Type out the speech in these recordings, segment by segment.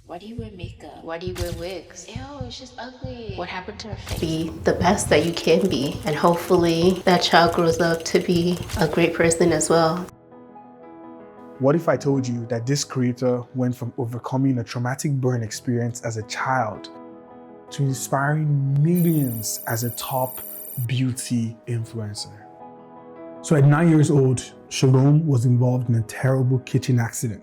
Why do you wear makeup? Why do you wear wigs? Ew, it's just ugly. What happened to her face? Be the best that you can be, and hopefully that child grows up to be a great person as well. What if I told you that this creator went from overcoming a traumatic burn experience as a child to inspiring millions as a top beauty influencer? So at 9 years old, Shalom was involved in a terrible kitchen accident.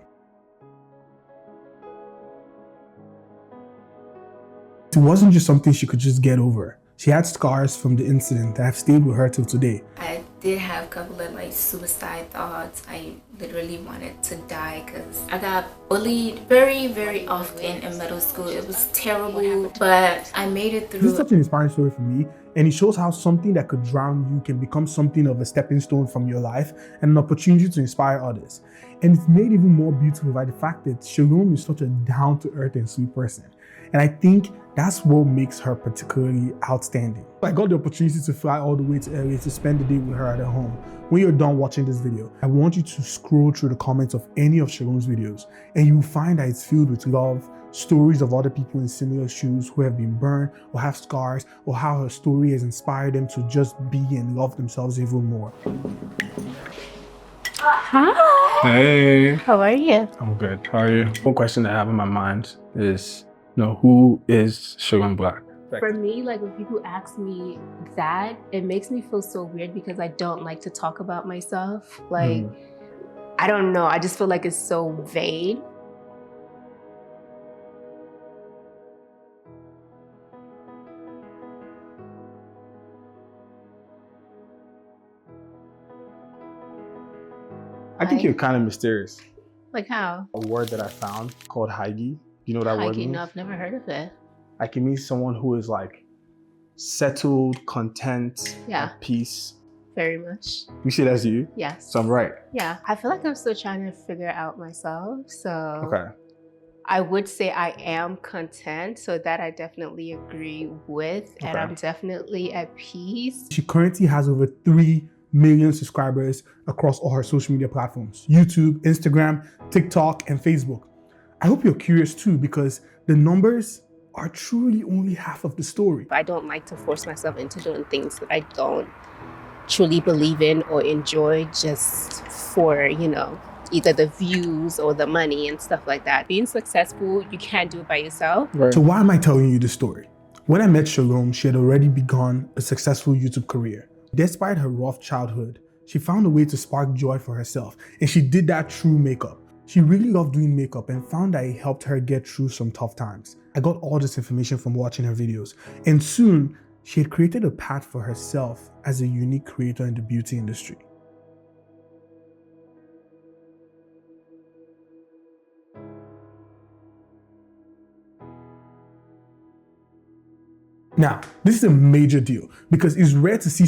It wasn't just something she could just get over. She had scars from the incident that have stayed with her till today. I did have a couple of suicide thoughts. I literally wanted to die because I got bullied very often in middle school. It was terrible, but I made it through. This is such an inspiring story for me, and it shows how something that could drown you can become something of a stepping stone from your life and an opportunity to inspire others. And it's made even more beautiful by the fact that Shalom is such a down-to-earth and sweet person. And I think that's what makes her particularly outstanding. I got the opportunity to fly all the way to LA to spend the day with her at her home. When you're done watching this video, I want you to scroll through the comments of any of Shalom's videos, and you will find that it's filled with love, stories of other people in similar shoes who have been burned or have scars, or how her story has inspired them to just be and love themselves even more. Hi. Hey. How are you? I'm good. How are you? One question I have in my mind is, who is Shalom Blac? For me, when people ask me that, it makes me feel so weird because I don't like to talk about myself. I don't know. I just feel like it's so vague. I think you're kind of mysterious. Like how? A word that I found called Haigi. You know what that word means? No, I've never heard of it. It means someone who is settled, content, Yeah. at peace. Very much. You say that's you? Yes. So I'm right. Yeah. I feel like I'm still trying to figure out myself. So Okay. I would say I am content. So that I definitely agree with. And Okay. I'm definitely at peace. She currently has over 3 million subscribers across all her social media platforms: YouTube, Instagram, TikTok, and Facebook. I hope you're curious too, because the numbers are truly only half of the story. I don't like to force myself into doing things that I don't truly believe in or enjoy just for, either the views or the money and stuff like that. Being successful, you can't do it by yourself. Right. So why am I telling you this story? When I met Shalom, she had already begun a successful YouTube career. Despite her rough childhood, she found a way to spark joy for herself, and she did that through makeup. She really loved doing makeup and found that it helped her get through some tough times. I got all this information from watching her videos, and soon she had created a path for herself as a unique creator in the beauty industry. Now, this is a major deal because it's rare to see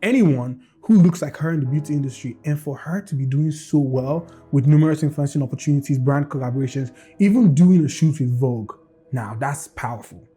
anyone who looks like her in the beauty industry, and for her to be doing so well with numerous influencing opportunities, brand collaborations, even doing a shoot with Vogue. Now, that's powerful.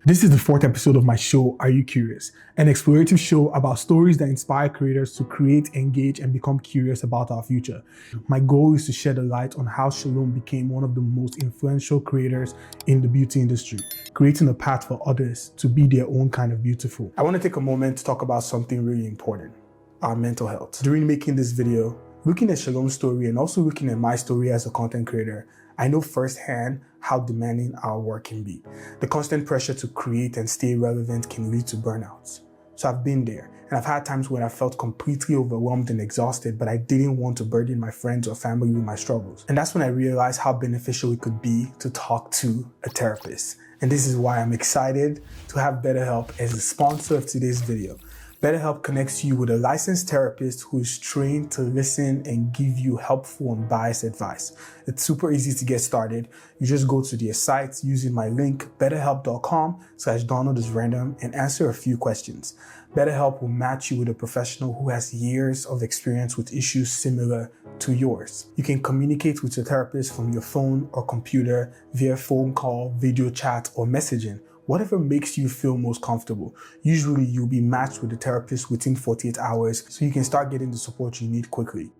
This is the 4th episode of my show, Are You Curious? An explorative show about stories that inspire creators to create, engage, and become curious about our future. My goal is to shed a light on how Shalom became one of the most influential creators in the beauty industry, creating a path for others to be their own kind of beautiful. I want to take a moment to talk about something really important: our mental health. During making this video, looking at Shalom's story and also looking at my story as a content creator, I know firsthand how demanding our work can be. The constant pressure to create and stay relevant can lead to burnouts. So I've been there, and I've had times when I felt completely overwhelmed and exhausted, but I didn't want to burden my friends or family with my struggles. And that's when I realized how beneficial it could be to talk to a therapist. And this is why I'm excited to have BetterHelp as a sponsor of today's video. BetterHelp connects you with a licensed therapist who is trained to listen and give you helpful and unbiased advice. It's super easy to get started. You just go to their site using my link, betterhelp.com/DonaldIsRandom, and answer a few questions. BetterHelp will match you with a professional who has years of experience with issues similar to yours. You can communicate with your therapist from your phone or computer via phone call, video chat, or messaging. Whatever makes you feel most comfortable. Usually you'll be matched with a therapist within 48 hours so you can start getting the support you need quickly.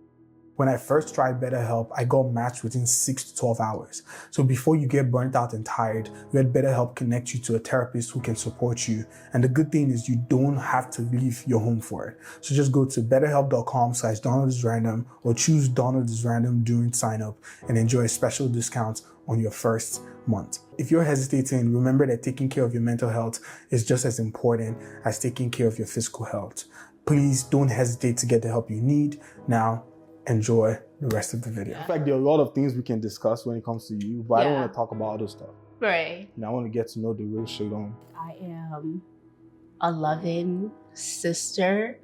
When I first tried BetterHelp, I got matched within 6 to 12 hours. So before you get burnt out and tired, let BetterHelp connect you to a therapist who can support you. And the good thing is you don't have to leave your home for it. So just go to betterhelp.com/DonaldIsRandom or choose Donald is Random during sign up and enjoy a special discount on your first month. If you're hesitating, remember that taking care of your mental health is just as important as taking care of your physical health. Please don't hesitate to get the help you need. Now, enjoy the rest of the video. In fact, there are a lot of things we can discuss when it comes to you, but I don't want to talk about other stuff. Right. And I want to get to know the real Shalom. I am a loving sister,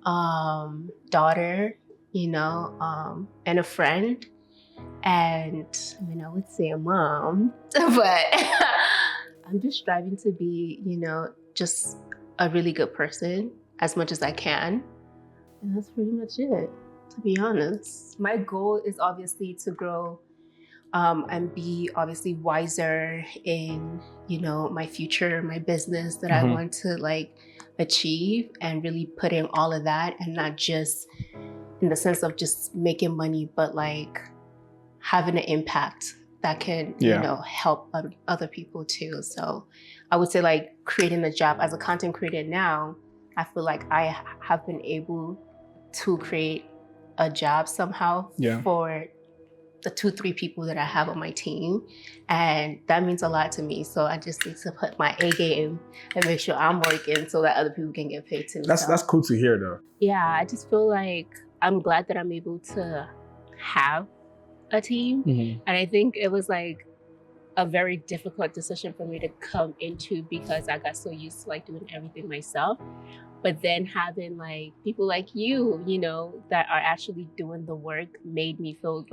daughter, and a friend. And I would say a mom, but I'm just striving to be, just a really good person as much as I can. And that's pretty much it, to be honest. My goal is obviously to grow and be obviously wiser in, my future, my business that I want to achieve, and really put in all of that, and not just in the sense of just making money, but having an impact that can, help other people too. So I would say creating a job as a content creator now, I feel like I have been able to create a job somehow for the 2-3 people that I have on my team. And that means a lot to me. So I just need to put my A game and make sure I'm working so that other people can get paid too. That's cool to hear though. Yeah, I just feel like I'm glad that I'm able to have a team. And I think it was a very difficult decision for me to come into, because I got so used to doing everything myself. But then having people like you, that are actually doing the work, made me feel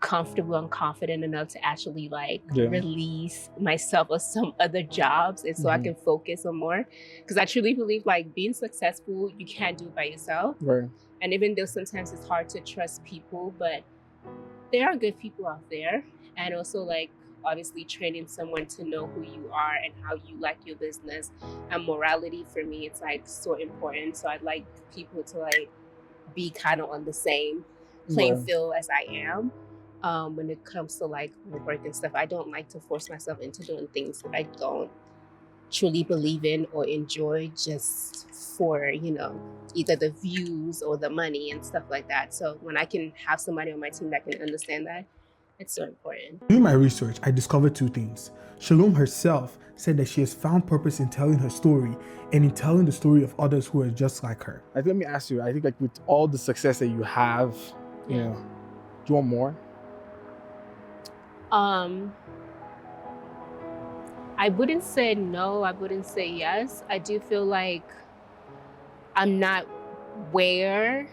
comfortable and confident enough to actually release myself of some other jobs, and so I can focus on more. Because I truly believe being successful, you can't do it by yourself. Right. And even though sometimes it's hard to trust people, but there are good people out there. And also obviously training someone to know who you are and how you like your business, and morality for me, it's so important. So I'd like people to be kind of on the same playing field as I am. When it comes to my work and stuff, I don't like to force myself into doing things that I don't truly believe in or enjoy just for, either the views or the money and stuff like that. So when I can have somebody on my team that can understand that, it's so important. Doing my research, I discovered 2 things. Shalom herself said that she has found purpose in telling her story and in telling the story of others who are just like her. Let me ask you, I think with all the success that you have, do you want more? I wouldn't say no, I wouldn't say yes. I do feel like I'm not where,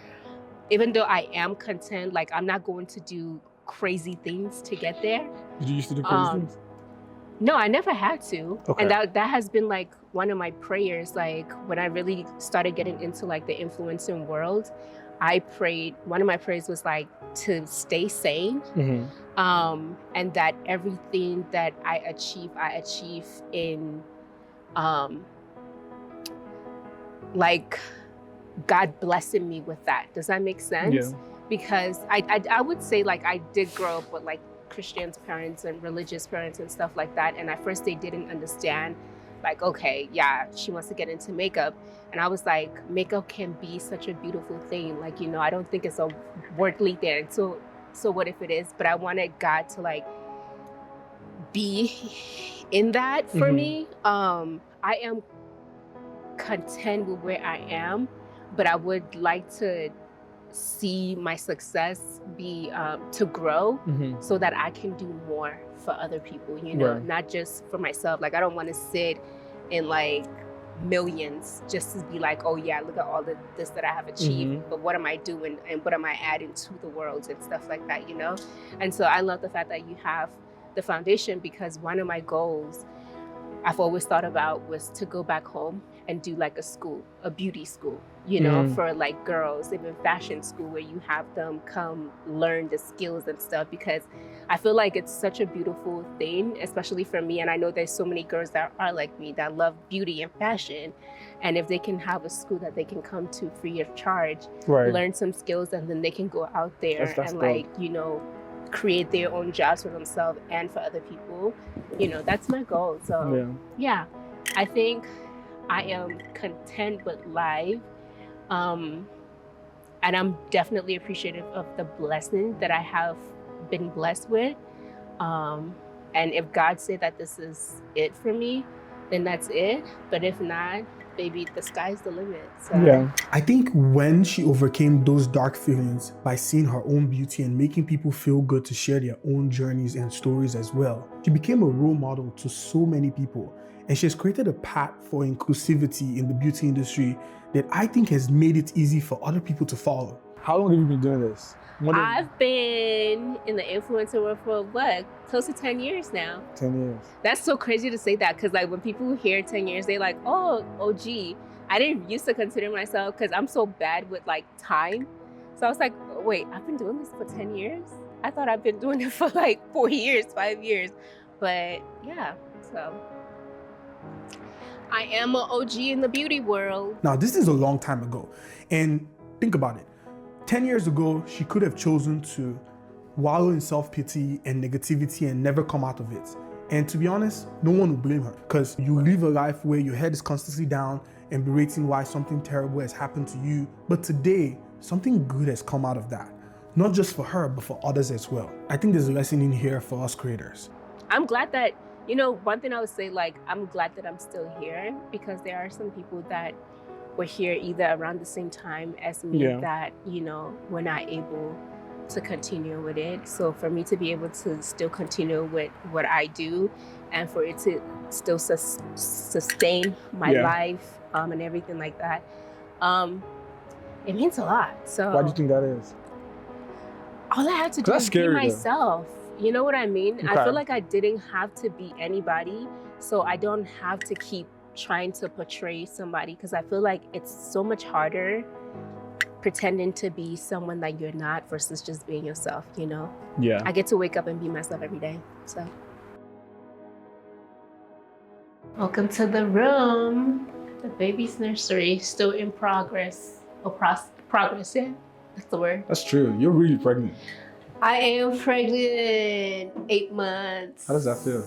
even though I am content, I'm not going to do crazy things to get there. Did you used to do crazy things? No, I never had to. Okay. And that has been one of my prayers. When I really started getting into the influencing world, I prayed, one of my prayers was to stay sane. And that everything that I achieve in God blessing me with that. Does that make sense? Yeah. Because I would say I did grow up with Christian parents and religious parents and stuff like that. And at first they didn't understand okay, yeah, she wants to get into makeup. And I was makeup can be such a beautiful thing. I don't think it's a worldly thing. So what if it is? But I wanted God to be in that for me. I am content with where I am, but I would like to see my success be to grow so that I can do more for other people, not just for myself. I don't want to sit in millions just to be oh yeah, look at all this that I have achieved, but what am I doing and what am I adding to the world and stuff like that, And so I love the fact that you have the foundation, because one of my goals I've always thought about was to go back home and do like a school, a beauty school, you know, for like girls, even fashion school, where you have them come learn the skills and stuff, because I feel like it's such a beautiful thing, especially for me. And I know there's so many girls that are like me that love beauty and fashion. And if they can have a school that they can come to free of charge, learn some skills, and then they can go out there and like, you know, create their own jobs for themselves and for other people, you know, that's my goal. So yeah, I think I am content with life. And I'm definitely appreciative of the blessing that I have been blessed with. And if God said that this is it for me, then that's it. But if not, baby, the sky's the limit. So I think when she overcame those dark feelings by seeing her own beauty and making people feel good to share their own journeys and stories as well, she became a role model to so many people. And she has created a path for inclusivity in the beauty industry that I think has made it easy for other people to follow. How long have you been doing this? I've been in the influencer world for what? Close to 10 years now. 10 years. That's so crazy to say that, because like when people hear 10 years, they're like, oh, OG. I didn't used to consider myself, because I'm so bad with like time. So I was like, wait, I've been doing this for 10 years? I thought I've been doing it for like 4 years, 5 years. But yeah, so I am an OG in the beauty world. Now, this is a long time ago. And think about it. 10 years ago, she could have chosen to wallow in self-pity and negativity and never come out of it. And to be honest, no one will blame her, because you live a life where your head is constantly down and berating why something terrible has happened to you. But today, something good has come out of that. Not just for her, but for others as well. I think there's a lesson in here for us creators. I'm glad that, you know, one thing I would say, like, I'm glad that I'm still here, because there are some people that were here either around the same time as me that, you know, were not able to continue with it. So for me to be able to still continue with what I do, and for it to still sustain my life and everything like that, it means a lot. So why do you think that is? All I have to do is be myself. You know what I mean? I feel like I didn't have to be anybody, so I don't have to keep trying to portray somebody, because I feel like it's so much harder pretending to be someone that you're not versus just being yourself, you know? Yeah. I get to wake up and be myself every day, so. Welcome to the room. The baby's nursery, still in progress. Or progress, yeah, that's the word. That's true. You're really pregnant. I am pregnant, 8 months. How does that feel?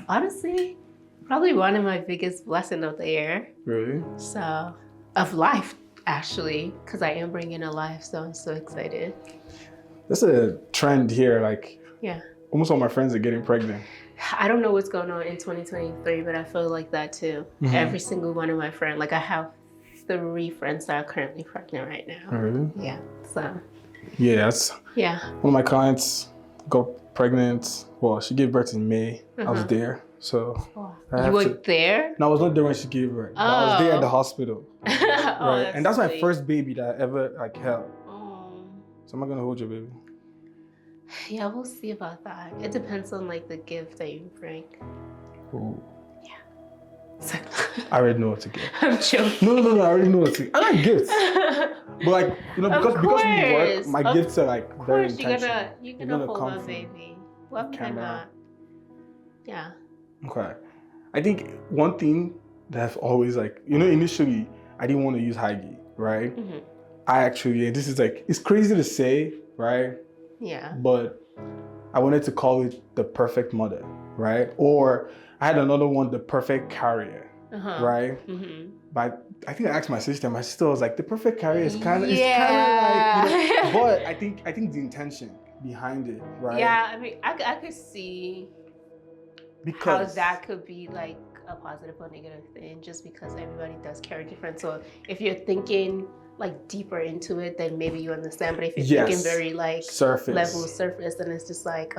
Honestly, probably one of my biggest blessings of the year. Really? So, of life, actually, because I am bringing a life, so I'm so excited. There's a trend here, like, yeah, almost all my friends are getting pregnant. I don't know what's going on in 2023, but I feel like that too. Every single one of my friends, like I have 3 friends that are currently pregnant right now. Oh, really? Yeah, so. Yeah, one of my clients got pregnant. Well, she gave birth in May. I was there, so. You were there? No, I was not there when she gave birth. But I was there at the hospital. Right, and that's my first baby that I ever like held. So am I gonna hold your baby? Yeah, we'll see about that. It depends on like the gift that you bring. Ooh. Yeah. I already know what to get. I'm joking. No, I already know what to get. I like gifts. But like, you know, because we work, my gifts are like very intentional. You're gonna hold my baby. What can I not? Yeah. Okay. I think one thing that I've always like, you know, initially I didn't want to use Heidi, right? I actually, and this is like, it's crazy to say, right? Yeah. But I wanted to call it the perfect mother, right? Or I had another one, the perfect carrier, right? But I think I asked my sister. My sister was like, the perfect carrier is kind of, like, you know, but I think the intention behind it, right? Yeah, I mean, I could see how that could be like a positive or negative thing, just because everybody does carry different. So if you're thinking like deeper into it, then maybe you understand. But if you're thinking very like surface, then it's just like,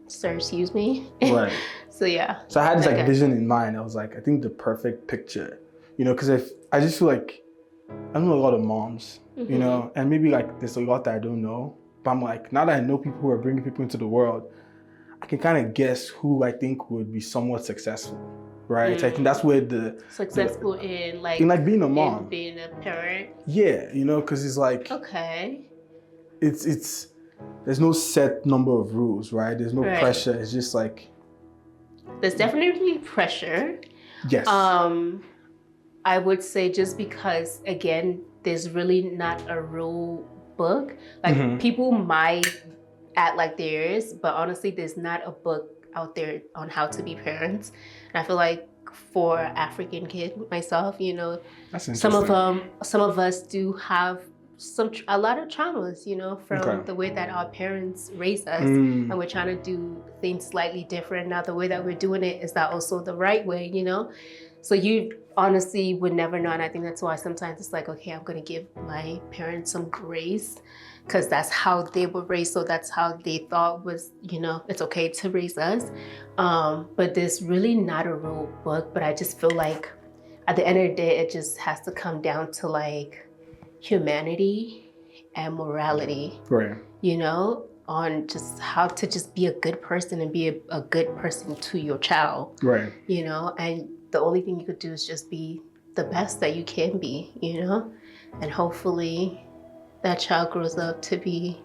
sir, excuse me. Right. So yeah. So I had this like vision in mind. I was like, I think the perfect picture, you know, because if I just feel like I know a lot of moms, you know, and maybe like there's a lot that I don't know. But I'm like, now that I know people who are bringing people into the world, I can kind of guess who I think would be somewhat successful, right? I think that's where the successful in like being a mom, being a parent. Yeah, you know, because it's like it's there's no set number of rules, right? There's no pressure. It's just like there's definitely pressure. Yes. I would say just because again, there's really not a rule book. Like people might act like there is, but honestly, there's not a book out there on how to be parents. And I feel like for African kid myself, you know, some of us do have a lot of traumas, you know, from the way that our parents raised us, and we're trying to do things slightly different. Now, the way that we're doing it, is that also the right way, you know? So you honestly would never know, and I think that's why sometimes it's like, okay, I'm gonna give my parents some grace, because that's how they were raised, so that's how they thought was, you know, it's okay to raise us. But there's really not a rule book, but I just feel like at the end of the day, it just has to come down to like humanity and morality, you know, on just how to just be a good person and be a good person to your child, you know, and the only thing you could do is just be the best that you can be, you know, and hopefully that child grows up to be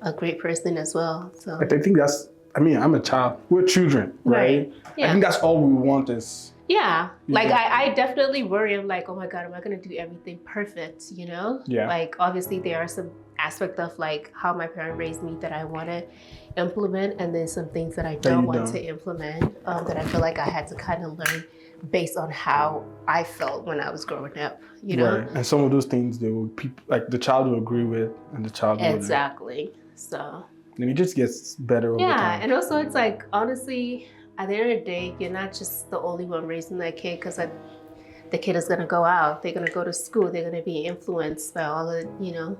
a great person as well. So I think that's, I mean, I'm a child, we're children, right? Yeah. I think that's all we want is like I definitely worry. I'm like, oh my God, am I gonna do everything perfect, you know? Like obviously there are some aspect of like how my parent raised me that I want to implement, and then some things that I don't want to implement, that I feel like I had to kind of learn based on how I felt when I was growing up, you know? And some of those things like the child will agree with and the child will exactly. So and it just gets better over time. And also it's like, honestly, at the end of the day, you're not just the only one raising that kid, because the kid is going to go out, they're going to go to school, they're going to be influenced by all of, you know,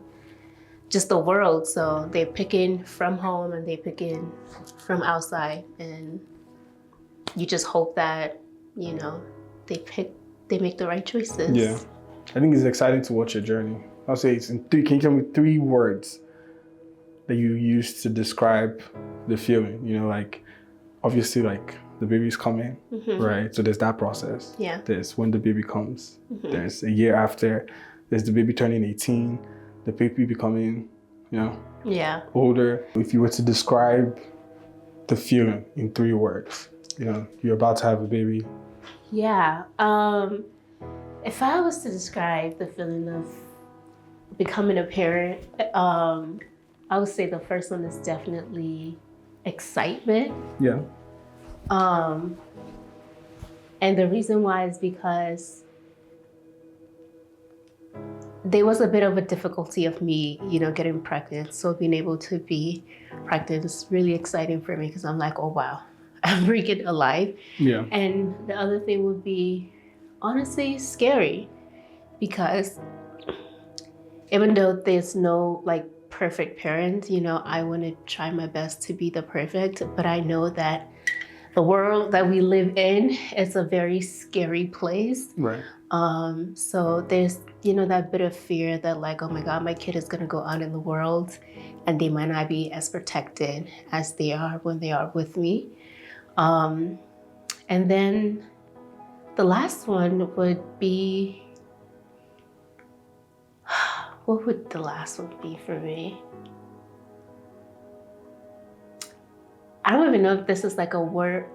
just the world. So they're picking from home and they're picking from outside, and you just hope that, you know, they make the right choices. Yeah. I think it's exciting to watch your journey. I'll say can you tell me 3 words that you use to describe the feeling? You know, like obviously like the baby's coming, right? So there's that process. Yeah. There's when the baby comes. There's a year after. There's the baby turning 18. The baby becoming, you know, older. If you were to describe the feeling in 3 words, you know, you're about to have a baby. Yeah. If I was to describe the feeling of becoming a parent, I would say the first one is definitely excitement. Yeah. And the reason why is because there was a bit of a difficulty of me, you know, getting pregnant. So being able to be pregnant is really exciting for me, because I'm like, oh wow, I'm freaking alive. Yeah. And the other thing would be honestly scary, because even though there's no like perfect parent, you know, I want to try my best to be the perfect, but I know that the world that we live in is a very scary place. Right. So there's, you know, that bit of fear that like, oh my God, my kid is gonna go out in the world and they might not be as protected as they are when they are with me. And then the last one would be, what would the last one be for me? I don't even know if this is like a word,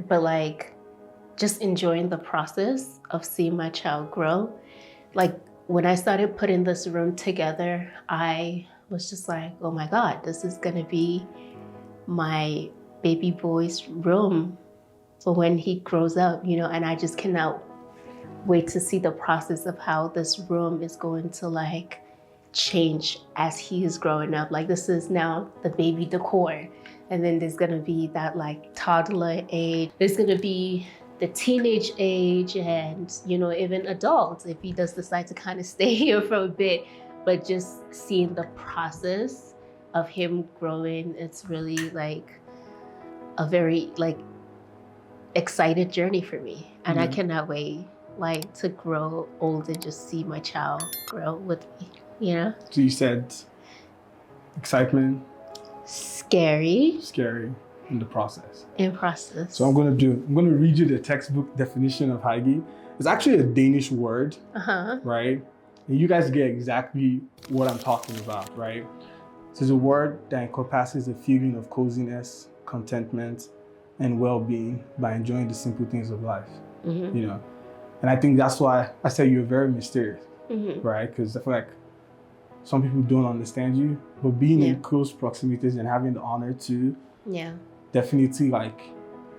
but like just enjoying the process of seeing my child grow. Like when I started putting this room together, I was just like, oh my God, this is gonna be my baby boy's room for when he grows up, you know, and I just cannot wait to see the process of how this room is going to like change as he is growing up. Like this is now the baby decor, and then there's gonna be that like toddler age, there's gonna be the teenage age, and you know, even adults if he does decide to kind of stay here for a bit. But just seeing the process of him growing, it's really like a very like excited journey for me, and I cannot wait like to grow old and just see my child grow with me, you know? So you said excitement, scary, in the process. In process. So I'm gonna read you the textbook definition of hygge. It's actually a Danish word, right? And you guys get exactly what I'm talking about, right? So it's a word that encompasses a feeling of coziness, contentment, and well-being by enjoying the simple things of life, you know? And I think that's why I say you're very mysterious, right? Because I feel like some people don't understand you, but being in close proximities and having the honor to definitely like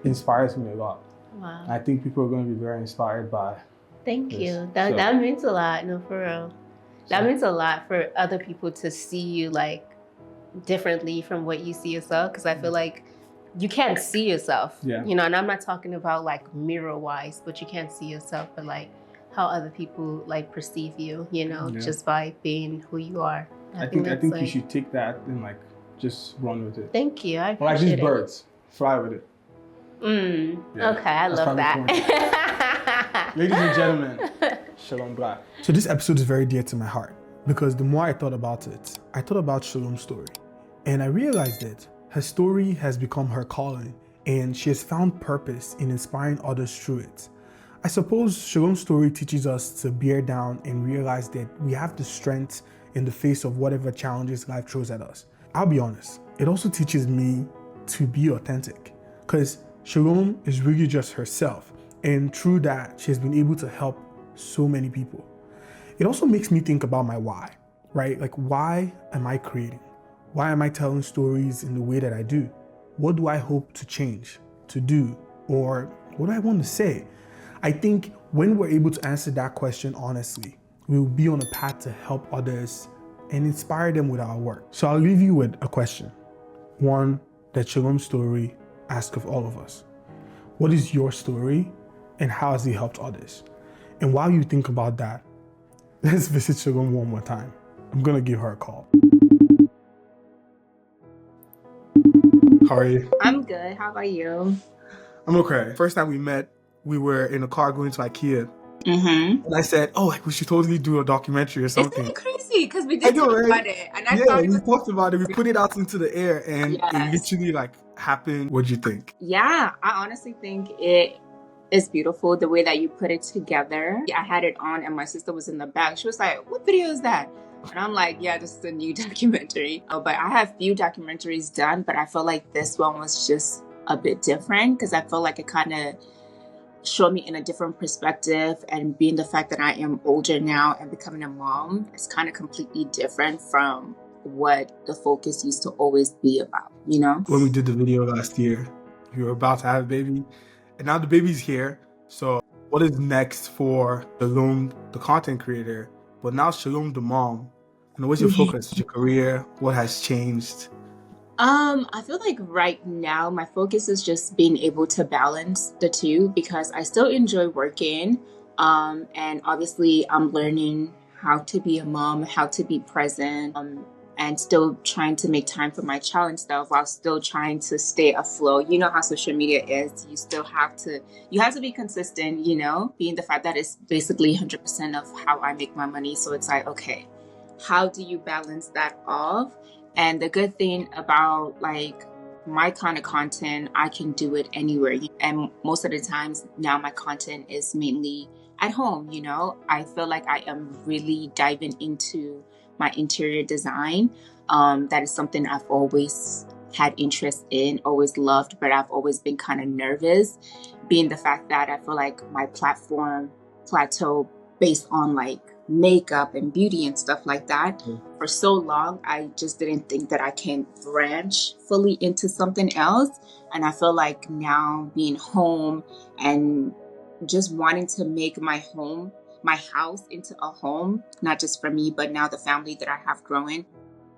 inspires me a lot. Wow. I think people are going to be very inspired by Thank this. you. That means a lot. No, for real. That means a lot for other people to see you like differently from what you see yourself. Because I feel like you can't see yourself, you know, and I'm not talking about like mirror wise, but you can't see yourself, but like how other people like perceive you, you know, just by being who you are. I think like, you should take that and like just run with it. Thank you. I appreciate like these birds, fly with it. Okay, I love that. Ladies and gentlemen, Shalom Blac. So this episode is very dear to my heart because the more I thought about it, I thought about Shalom's story. And I realized that her story has become her calling and she has found purpose in inspiring others through it. I suppose Shalom's story teaches us to bear down and realize that we have the strength in the face of whatever challenges life throws at us. I'll be honest, it also teaches me to be authentic because Shalom is really just herself. And through that, she has been able to help so many people. It also makes me think about my why, right? Like, why am I creating? Why am I telling stories in the way that I do? What do I hope to change, to do, or what do I want to say? I think when we're able to answer that question honestly, we will be on a path to help others and inspire them with our work. So I'll leave you with a question. One that Shalom's story asks of all of us. What is your story and how has it helped others? And while you think about that, let's visit Shalom one more time. I'm gonna give her a call. How are you? I'm good. How about you? I'm okay. First time we met, we were in a car going to IKEA. And I said, oh, like we should totally do a documentary or something. Isn't it crazy? Because we did talk about it. And I thought we talked about it. We put it out into the air and it literally like happened. What'd you think? Yeah, I honestly think it is beautiful the way that you put it together. I had it on and my sister was in the back. She was like, what video is that? And I'm like, yeah, this is a new documentary. But I have few documentaries done, but I feel like this one was just a bit different because I feel like it kind of showed me in a different perspective, and being the fact that I am older now and becoming a mom is kind of completely different from what the focus used to always be about, you know? When we did the video last year, we were about to have a baby and now the baby's here. So what is next for Shalom, the content creator, but now Shalom, the mom? And what's your focus? Your career? What has changed? I feel like right now my focus is just being able to balance the two because I still enjoy working. And obviously I'm learning how to be a mom, how to be present, and still trying to make time for my child and stuff while still trying to stay afloat. You know how social media is. You have to be consistent, you know, being the fact that it's basically 100% of how I make my money. So it's like, okay, how do you balance that off? And the good thing about like my kind of content, I can do it anywhere. And most of the times now my content is mainly at home, you know. I feel like I am really diving into my interior design. That is something I've always had interest in, always loved, but I've always been kind of nervous, being the fact that I feel like my platform plateau based on like makeup and beauty and stuff like that. For so long, I just didn't think that I can branch fully into something else. And I feel like now being home and just wanting to make my house into a home, not just for me, but now the family that I have growing.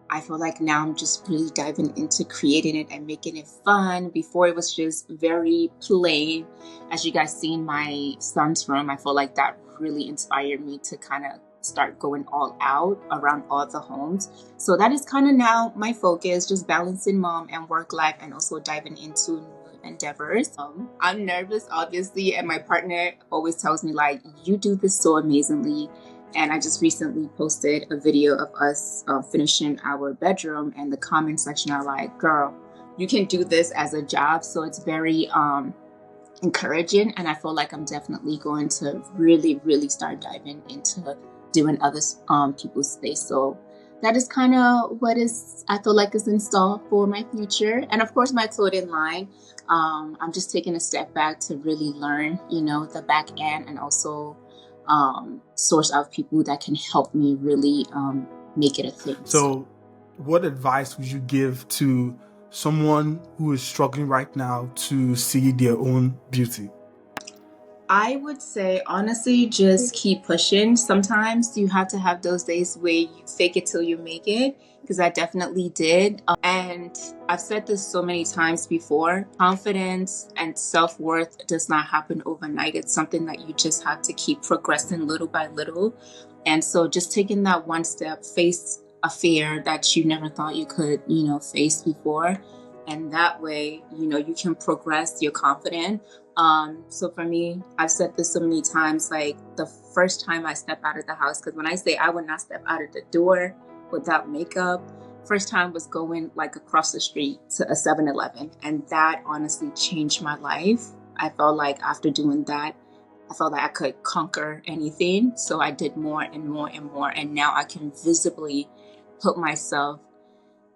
I feel like now I'm just really diving into creating it and making it fun. Before it was just very plain. As you guys seen my son's room, I feel like that really inspired me to kind of start going all out around all the homes. So that is kind of now my focus, just balancing mom and work life and also diving into new endeavors. I'm nervous, obviously, and my partner always tells me like, you do this so amazingly. And I just recently posted a video of us finishing our bedroom, and the comment section are like, girl, you can do this as a job. So it's very encouraging, and I feel like I'm definitely going to really start diving into doing other people's space. So that is kind of what is, I feel like, is in store for my future. And of course, my clothing line. I'm just taking a step back to really learn, the back end, and also source out people that can help me really make it a thing. So what advice would you give to someone who is struggling right now to see their own beauty? I would say, honestly, just keep pushing. Sometimes you have to have those days where you fake it till you make it, because I definitely did. And I've said this so many times before, confidence and self-worth does not happen overnight. It's something that you just have to keep progressing little by little. And so just taking that one step, face a fear that you never thought you could, face before. And that way, you can progress, you're confident. So for me, I've said this so many times, like the first time I step out of the house, because when I say I would not step out of the door without makeup, first time was going like across the street to a 7-Eleven. And that honestly changed my life. I felt like after doing that, I felt like I could conquer anything. So I did more and more and more. And now I can visibly put myself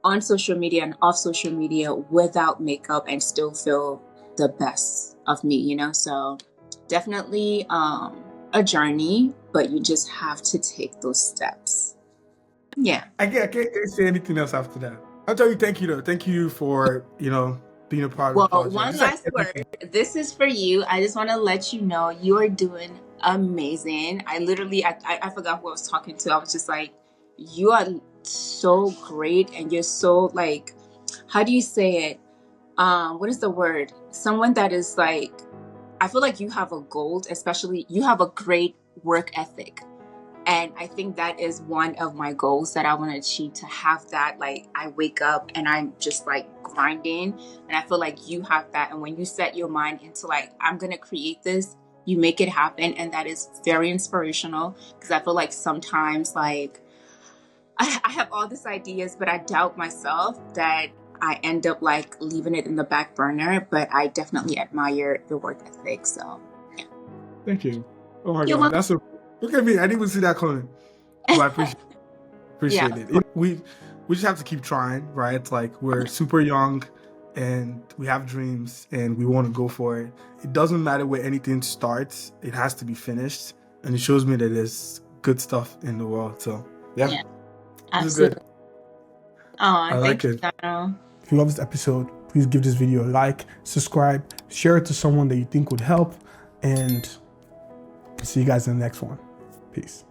on social media and off social media without makeup and still feel the best of me, So definitely a journey, but you just have to take those steps. Yeah. I can't say anything else after that. I'll tell you thank you though. Thank you for, being a part of the project. One last word. This is for you. I just want to let you know you are doing amazing. I literally, I forgot who I was talking to. I was just like, you are so great, and you're so like, how do you say it? What is the word? Someone that is like, I feel like you have a goal, especially you have a great work ethic. And I think that is one of my goals that I want to achieve, to have that. Like, I wake up and I'm just like grinding, and I feel like you have that. And when you set your mind into like, I'm going to create this, you make it happen. And that is very inspirational, because I feel like sometimes like I have all these ideas, but I doubt myself that I end up like leaving it in the back burner. But I definitely admire your work ethic. So yeah. Thank you. Oh my You're God. welcome. Look at me. I didn't even see that coming. But I appreciate Yeah. it. We just have to keep trying, right? Like, we're super young and we have dreams and we want to go for it. It doesn't matter where anything starts. It has to be finished. And it shows me that there's good stuff in the world. So yeah. Absolutely. I like it. If you love this episode, please give this video a like, subscribe, share it to someone that you think would help, and see you guys in the next one. Peace.